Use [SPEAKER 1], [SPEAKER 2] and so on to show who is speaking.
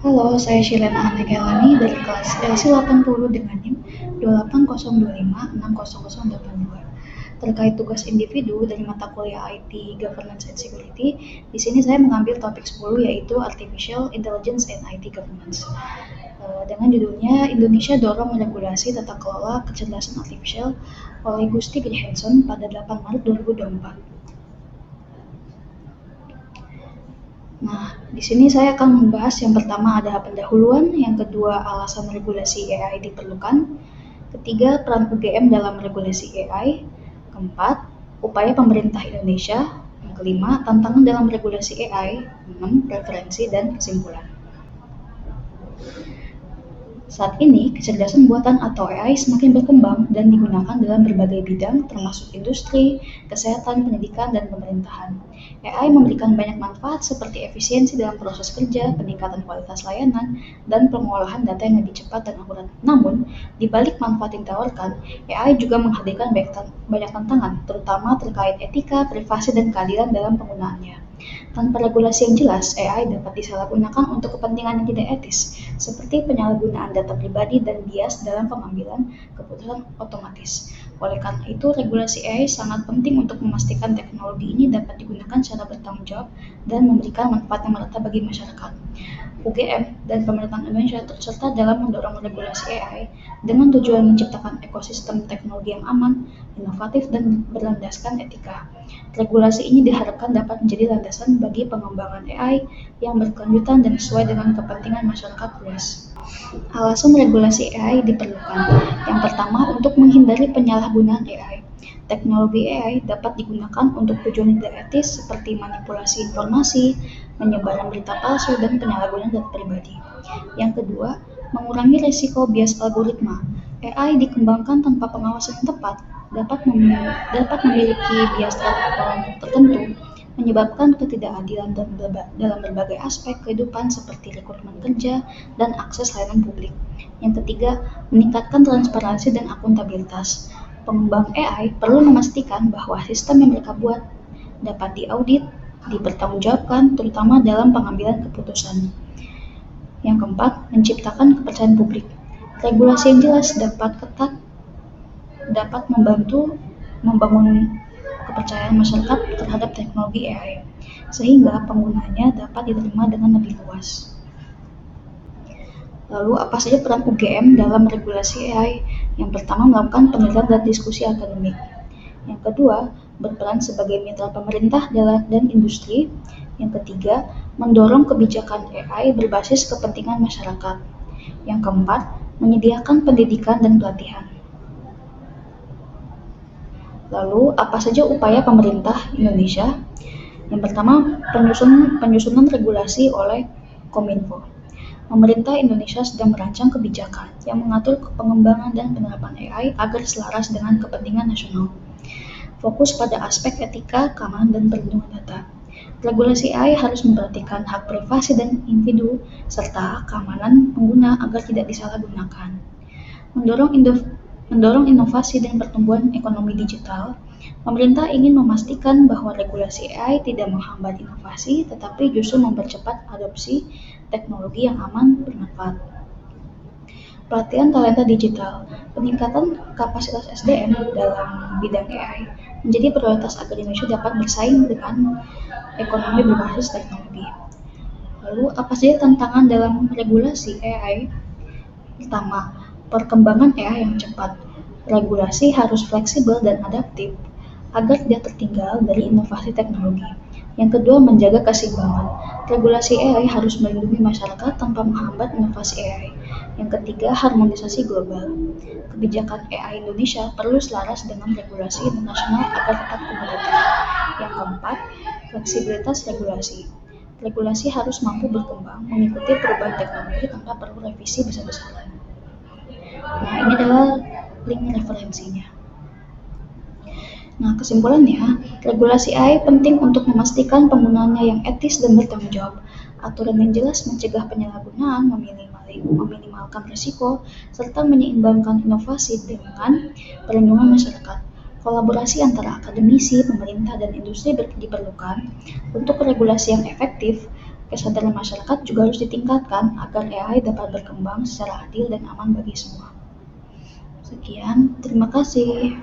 [SPEAKER 1] Halo, saya Shilena Anekelani dari kelas LC 80 dengan NIM 28025600082. Terkait tugas individu dari mata kuliah IT, Governance and Security, di sini saya mengambil topik 10 yaitu Artificial Intelligence and IT Governance. Dengan judulnya Indonesia dorong regulasi tata kelola kecerdasan artifisial oleh Gusti Gridhenson pada 8 Maret 2024. Nah, di sini saya akan membahas yang pertama ada pendahuluan, yang kedua alasan regulasi AI diperlukan, ketiga peran UGM dalam regulasi AI, keempat upaya pemerintah Indonesia, yang kelima tantangan dalam regulasi AI, 6 referensi dan kesimpulan. Saat ini, kecerdasan buatan atau AI semakin berkembang dan digunakan dalam berbagai bidang termasuk industri, kesehatan, pendidikan, dan pemerintahan. AI memberikan banyak manfaat seperti efisiensi dalam proses kerja, peningkatan kualitas layanan, dan pengolahan data yang lebih cepat dan akurat. Namun, di balik manfaat yang ditawarkan, AI juga menghadirkan banyak tantangan, terutama terkait etika, privasi, dan keadilan dalam penggunaannya. Tanpa regulasi yang jelas, AI dapat disalahgunakan untuk kepentingan yang tidak etis, seperti penyalahgunaan data pribadi dan bias dalam pengambilan keputusan otomatis. Oleh karena itu, regulasi AI sangat penting untuk memastikan teknologi ini dapat digunakan secara bertanggung jawab dan memberikan manfaat yang merata bagi masyarakat. UGM dan pemerintahan Indonesia turut serta dalam mendorong regulasi AI dengan tujuan menciptakan ekosistem teknologi yang aman, inovatif, dan berlandaskan etika. Regulasi ini diharapkan dapat menjadi landasan bagi pengembangan AI yang berkelanjutan dan sesuai dengan kepentingan masyarakat luas. Alasan regulasi AI diperlukan. Yang pertama, untuk menghindari penyalahgunaan AI. Teknologi AI dapat digunakan untuk tujuan tidak etis seperti manipulasi informasi, penyebaran berita palsu, dan penyalahgunaan data pribadi. Yang kedua, mengurangi risiko bias algoritma. AI dikembangkan tanpa pengawasan yang tepat dapat memiliki bias tertentu, menyebabkan ketidakadilan dalam berbagai aspek kehidupan seperti rekrutmen kerja dan akses layanan publik. Yang ketiga, meningkatkan transparansi dan akuntabilitas. Pengembang AI perlu memastikan bahwa sistem yang mereka buat dapat diaudit, dipertanggungjawabkan, terutama dalam pengambilan keputusan. Yang keempat, menciptakan kepercayaan publik. Regulasi yang jelas dapat membantu membangun kepercayaan masyarakat terhadap teknologi AI, sehingga penggunanya dapat diterima dengan lebih luas. Lalu, apa saja peran UGM dalam regulasi AI? Yang pertama, melakukan penelitian dan diskusi akademik. Yang kedua, berperan sebagai mitra pemerintah dan industri. Yang ketiga, mendorong kebijakan AI berbasis kepentingan masyarakat. Yang keempat, menyediakan pendidikan dan pelatihan. Lalu, apa saja upaya pemerintah Indonesia? Yang pertama, penyusunan regulasi oleh Kominfo. Pemerintah Indonesia sedang merancang kebijakan yang mengatur pengembangan dan penerapan AI agar selaras dengan kepentingan nasional. Fokus pada aspek etika, keamanan, dan perlindungan data. Regulasi AI harus memperhatikan hak privasi dan individu serta keamanan pengguna agar tidak disalahgunakan. Mendorong inovasi dan pertumbuhan ekonomi digital. Pemerintah ingin memastikan bahwa regulasi AI tidak menghambat inovasi, tetapi justru mempercepat adopsi teknologi yang aman bermanfaat. Pelatihan talenta digital. Peningkatan kapasitas SDM dalam bidang AI menjadi prioritas agar Indonesia dapat bersaing dengan ekonomi berbasis teknologi. Lalu, apa saja tantangan dalam regulasi AI? Pertama, perkembangan AI yang cepat. Regulasi harus fleksibel dan adaptif agar tidak tertinggal dari inovasi teknologi. Yang kedua, menjaga keseimbangan. Regulasi AI harus melindungi masyarakat tanpa menghambat inovasi AI. Yang ketiga, harmonisasi global. Kebijakan AI Indonesia perlu selaras dengan regulasi internasional agar tetap kompetitif. Yang keempat, fleksibilitas regulasi. Regulasi harus mampu berkembang mengikuti perubahan teknologi tanpa perlu revisi besar-besaran. Nah, ini adalah link referensinya. Nah, kesimpulannya, regulasi AI penting untuk memastikan penggunaannya yang etis dan bertanggung jawab. Aturan yang jelas mencegah penyalahgunaan, meminimalkan risiko, serta menyeimbangkan inovasi dengan perlindungan masyarakat. Kolaborasi antara akademisi, pemerintah, dan industri diperlukan untuk regulasi yang efektif. Kesadaran masyarakat juga harus ditingkatkan agar AI dapat berkembang secara adil dan aman bagi semua. Sekian, terima kasih.